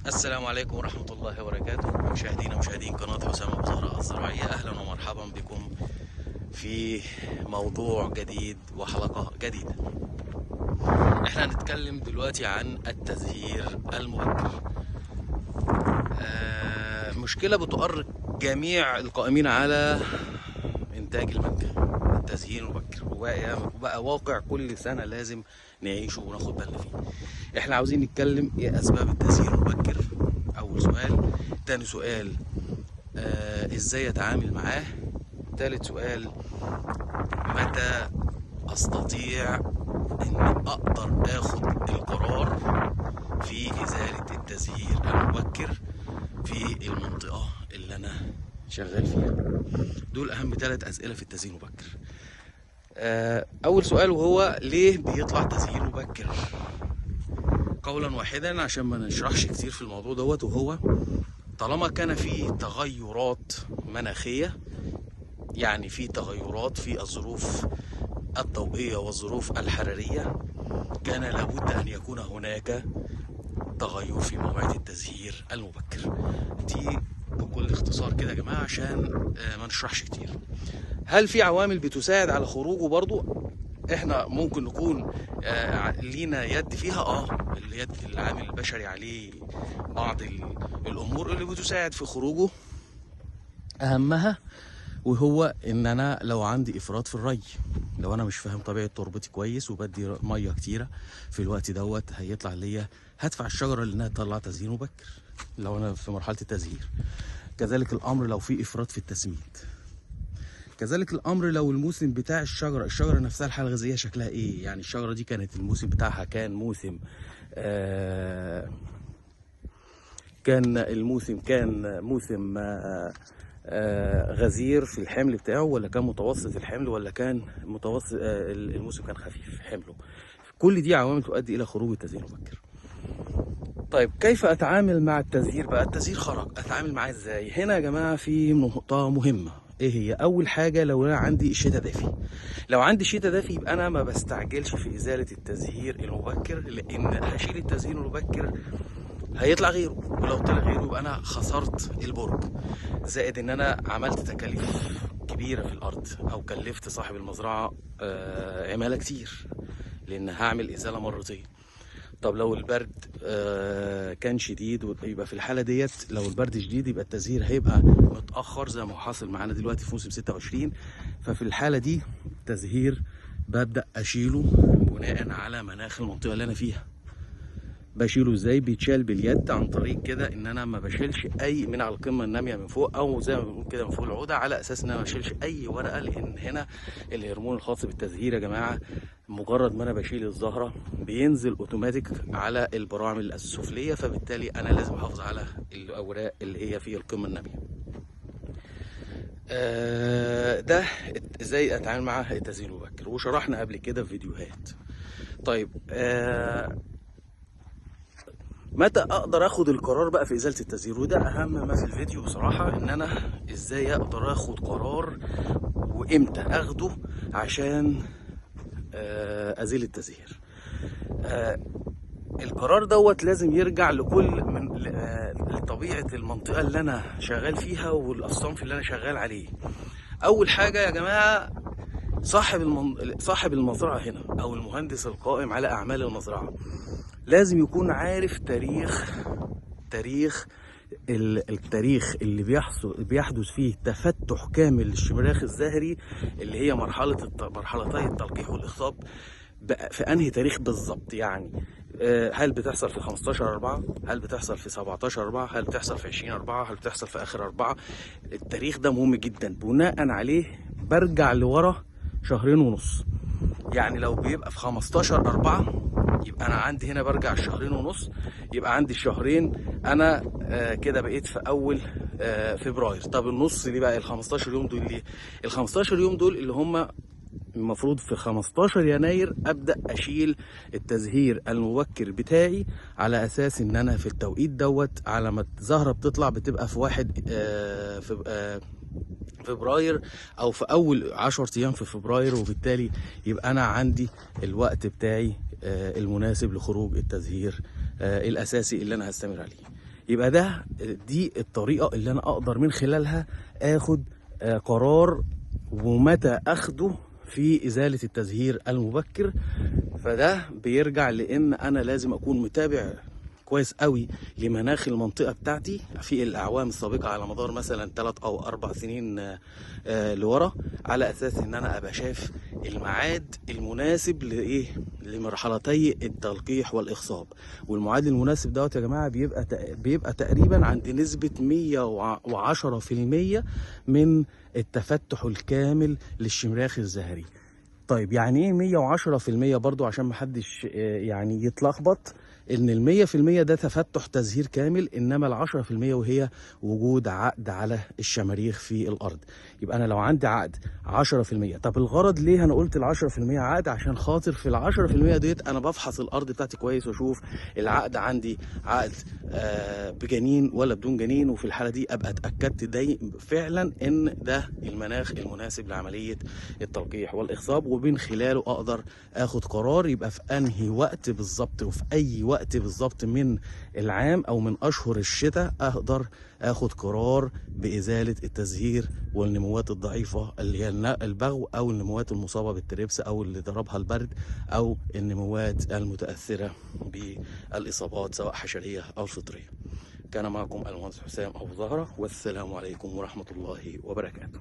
السلام عليكم ورحمة الله وبركاته. مشاهدين قناة حسام أبو زهرة الزراعية، أهلا ومرحبا بكم في موضوع جديد وحلقة جديدة. احنا هنتكلم دلوقتي عن التزهير المبكر. مشكلة بتؤرق جميع القائمين على إنتاج المانجا، التزهير المبكر، وبقى واقع كل سنة لازم نعيشه وناخد بالنا فيه. احنا عاوزين نتكلم ايه أسباب التزهير المبكر، أول سؤال. تاني سؤال، ازاي اتعامل معاه. تالت سؤال، متى استطيع ان اقدر اخد القرار في ازالة التزهير المبكر في المنطقة اللي انا شغال فيها. دول اهم 3 اسئلة في التزهير المبكر. اول سؤال، وهو ليه بيطلع تزهير مبكر؟ قولا واحدا عشان ما نشرحش كتير في الموضوع دوت، وهو طالما كان في تغيرات مناخية، يعني في تغيرات في الظروف الضوئية والظروف الحرارية، كان لابد أن يكون هناك تغير في موعد التزهير المبكر. دي بكل اختصار كده يا جماعة عشان ما نشرحش كتير. هل في عوامل بتساعد على خروجه برضو؟ احنا ممكن نكون لينا يد فيها، اليد العامل البشري عليه بعض الامور اللي بتساعد في خروجه. اهمها وهو ان انا لو عندي افراط في الري، لو انا مش فاهم طبيعه تربتي كويس وبدي ميه كتيره في الوقت دوت، هيطلع ليا هدفع الشجره لانها تطلع تزهير مبكر لو انا في مرحله التزهير. كذلك الامر لو في افراط في التسميد. كذلك الامر لو الموسم بتاع الشجره نفسها الحاله الغذائيه شكلها ايه، يعني الشجره دي كانت الموسم بتاعها كان موسم كان موسم غزير في الحمل بتاعه، ولا كان متوسط الحمل، ولا كان متوسط الموسم كان خفيف حمله. كل دي عوامل تؤدي الى خروج التزهير المبكر. طيب كيف اتعامل مع التزهير بقى؟ التزهير خرج، اتعامل معاه ازاي؟ هنا يا جماعه في نقطه مهمه. ايه هي؟ اول حاجه، لو انا عندي شتاء دافي، لو عندي شتاء دافي يبقى انا ما بستعجلش في ازاله التزهير المبكر، لان هشيل التزهير المبكر هيطلع غيره، ولو طلع غيره يبقى انا خسرت البرج، زائد ان انا عملت تكاليف كبيره في الارض، او كلفت صاحب المزرعه عماله كتير، لان هعمل ازاله مرتين. طب لو البرد كان شديد، يبقى في الحاله ديت لو البرد شديد يبقى التزهير هيبقى متاخر زي ما هو حاصل معانا دلوقتي في موسم 26. ففي الحاله دي التزهير ببدا اشيله بناء على مناخ المنطقه اللي انا فيها. بشيله ازاي؟ بيتشال باليد عن طريق كده ان انا ما بشيلش اي من على القمه الناميه من فوق، او زي ما بنقول كده من فوق العوده، على اساس ان انا ما بشيلش اي ورقه، لان هنا الهرمون الخاص بالتزهير يا جماعه مجرد ما انا بشيل الزهره بينزل اوتوماتيك على البراعم السفليه، فبالتالي انا لازم احافظ على الاوراق اللي هي في القمه الناميه. ده ازاي اتعامل مع التزهير المبكر، وشرحنا قبل كده في فيديوهات. طيب متى اقدر اخد القرار بقى في ازاله التزهير؟ وده اهم ما في الفيديو بصراحه، ان انا ازاي اقدر اخد قرار وامتى اخده عشان ازيل التزهير. القرار دوت لازم يرجع لكل من لطبيعه المنطقه اللي انا شغال فيها والصنف اللي انا شغال عليه. اول حاجه يا جماعه، صاحب المزرعه هنا او المهندس القائم على اعمال المزرعه لازم يكون عارف التاريخ اللي بيحدث فيه تفتح كامل للشمراخ الزهري، اللي هي مرحلتي التلقيح والاخصاب، في انهي تاريخ بالظبط. يعني هل بتحصل في 15/4؟ هل بتحصل في 17/4؟ هل بتحصل في 20/4؟ هل بتحصل في اخر 4؟ التاريخ ده مهم جدا، بناء عليه برجع لورا 2.5 شهور. يعني لو بيبقى في 15/4 يبقى انا عندي هنا برجع 2.5 شهور، يبقى عندي الشهرين انا كده بقيت في اول فبراير. طب النص دي بقى ال 15 يوم دول ليه؟ ال 15 يوم دول اللي هم المفروض في 15 يناير ابدا اشيل التزهير المبكر بتاعي، على اساس ان انا في التوقيت دوت على ما الزهره بتطلع بتبقى في 1 فبراير، او في اول 10 ايام في فبراير، وبالتالي يبقى انا عندي الوقت بتاعي المناسب لخروج التزهير الاساسي اللي انا هستمر عليه. يبقى دي الطريقة اللي انا اقدر من خلالها اخد قرار، ومتى اخده في ازالة التزهير المبكر. فده بيرجع لان انا لازم اكون متابع كويس قوي لمناخ المنطقة بتاعتي في الأعوام السابقة، على مدار مثلا 3 أو 4 سنين لورا، على أساس إن أنا أبقى شايف الميعاد المناسب لإيه، لمرحلتي التلقيح والإخصاب. والميعاد المناسب دوت يا جماعة بيبقى تقريبا عند نسبة 110% من التفتح الكامل للشمراخ الزهري. طيب يعني ايه 110% برضو عشان محدش يعني يتلخبط؟ ان ال100% ده تفتح تزهير كامل، انما ال10% وهي وجود عقد على الشماريخ في الارض. يبقى انا لو عندي عقد 10%، طب الغرض ليه انا قلت ال10% عقد؟ عشان خاطر في ال10% ديت انا بفحص الارض بتاعتي كويس واشوف العقد عندي عقد بجنين ولا بدون جنين، وفي الحاله دي ابقى اتاكدت فعلا ان ده المناخ المناسب لعمليه التلقيح والاخصاب، ومن خلاله اقدر اخد قرار يبقى في انهي وقت بالظبط وفي اي وقت بالظبط من العام او من اشهر الشتاء اقدر اخد قرار بازاله التزهير والنموات الضعيفه اللي هي البغو، او النموات المصابه بالتريبس، او اللي ضربها البرد، او النموات المتاثره بالاصابات سواء حشريه او فطريه. كان معكم المهندس حسام ابو زهره، والسلام عليكم ورحمه الله وبركاته.